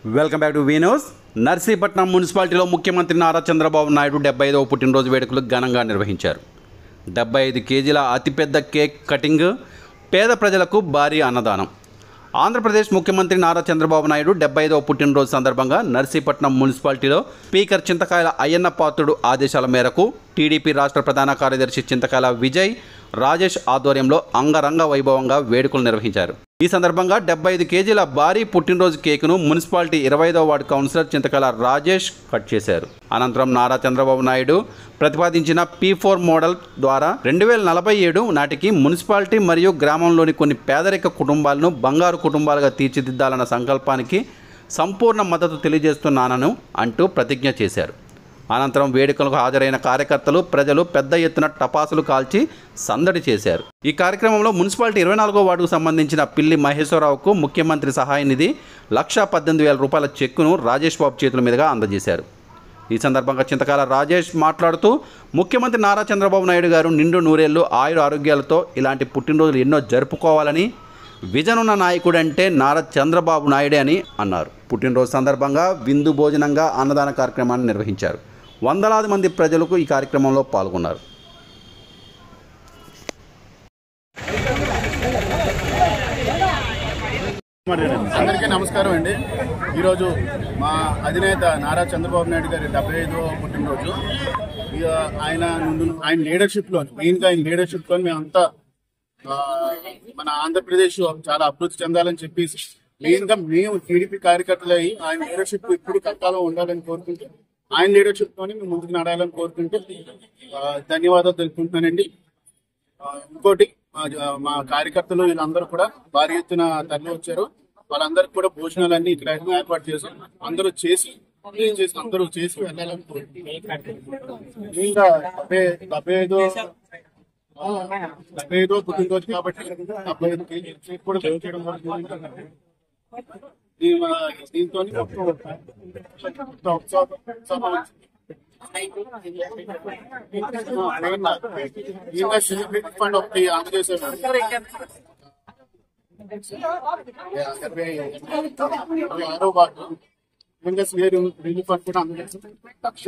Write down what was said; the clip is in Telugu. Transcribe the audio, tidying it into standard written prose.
Welcome back to V news. Narsipatnam మున్సిపాలిటీలో ముఖ్యమంత్రి నారా చంద్రబాబు నాయుడు 75వ పుట్టినరోజు వేడుకలు ఘనంగా నిర్వహించారు. 75 కేజీల అతిపెద్ద కేక్ కటింగ్, పేద ప్రజలకు భారీ అన్నదానం. ఆంధ్రప్రదేశ్ ముఖ్యమంత్రి నారా చంద్రబాబు నాయుడు 75వ పుట్టినరోజు సందర్భంగా నర్సీపట్నం మున్సిపాలిటీలో స్పీకర్ చింతకాయల అయ్యన్న పాత్రుడు ఆదేశాల మేరకు టీడీపీ రాష్ట్ర ప్రధాన కార్యదర్శి చింతకాయల విజయ్ రాజేష్ ఆధ్వర్యంలో అంగరంగ వైభవంగా వేడుకలు నిర్వహించారు. ఈ సందర్భంగా 75 కేజీల భారీ పుట్టినరోజు కేకును మున్సిపాలిటీ 25వ వార్డు కౌన్సిలర్ చింతకాయల రాజేష్ కట్ చేశారు. అనంతరం నారా చంద్రబాబు నాయుడు ప్రతిపాదించిన P4 మోడల్ ద్వారా 2047 నాటికి మున్సిపాలిటీ మరియు గ్రామంలోని కొన్ని పేదరిక కుటుంబాలను బంగారు కుటుంబాలుగా తీర్చిదిద్దాలన్న సంకల్పానికి సంపూర్ణ మద్దతు తెలియజేస్తున్నానని అంటూ ప్రతిజ్ఞ చేశారు. అనంతరం వేడుకలకు హాజరైన కార్యకర్తలు, ప్రజలు పెద్ద ఎత్తున టపాసులు కాల్చి సందడి చేశారు. ఈ కార్యక్రమంలో మున్సిపాలిటీ 24వ వార్డుకు సంబంధించిన పిల్లి మహేశ్వరరావుకు ముఖ్యమంత్రి సహాయ నిధి 1,18,000 రూపాయల చెక్కును రాజేష్ బాబు చేతుల మీదుగా అందజేశారు. ఈ సందర్భంగా చింతకాయల రాజేష్ మాట్లాడుతూ ముఖ్యమంత్రి నారా చంద్రబాబు నాయుడు గారు నిండు నూరేళ్లు ఆయుర ఆరోగ్యాలతో ఇలాంటి పుట్టినరోజులు ఎన్నో జరుపుకోవాలని విజన్ ఉన్న నాయకుడు అంటే నారా చంద్రబాబు నాయుడే అని అన్నారు. పుట్టినరోజు సందర్భంగా విందు భోజనంగా అన్నదాన కార్యక్రమాన్ని నిర్వహించారు. వందలాది మంది ప్రజలకు ఈ కార్యక్రమంలో పాల్గొన్నారు. అందరికీ నమస్కారం అండి. ఈరోజు మా అధినేత నారా చంద్రబాబు నాయుడు గారి 75వ పుట్టినరోజు. ఆయన లీడర్షిప్లో, మెయిన్గా ఆయన లీడర్షిప్లో మేమంతా మన ఆంధ్రప్రదేశ్ చాలా అభివృద్ధి చెందాలని చెప్పేసి మెయిన్గా మేము టీడీపీ కార్యకర్తలు అయ్యి ఆయన లీడర్షిప్ ఇప్పుడు కట్టాలో ఉండాలని కోరుకుంటూ, ఆయన లీడర్షిప్ తోని మేము ముందుకు నడాలని కోరుకుంటూ ధన్యవాదాలు తెలుపుకుంటున్నానండి. ఇంకోటి, మా కార్యకర్తలు వీళ్ళందరూ కూడా భారీ ఎత్తున తరలి వచ్చారు. వాళ్ళందరికీ కూడా భోజనాలన్నీ ఇక్కడ ఏర్పాటు చేసి అందరూ చేసి వెళ్ళాలని కోరుకుంటున్నాం. ఇంకా 75వ పుట్టినరోజు కాబట్టి 75 కేజీలు కూడా పెంచడం దీంతో ఫండ్ ఒకటి అందజేశారు. 26వ వార్డు రిలీఫ్ ఫండ్ కూడా అందజేశారు. 1,15,000 లక్ష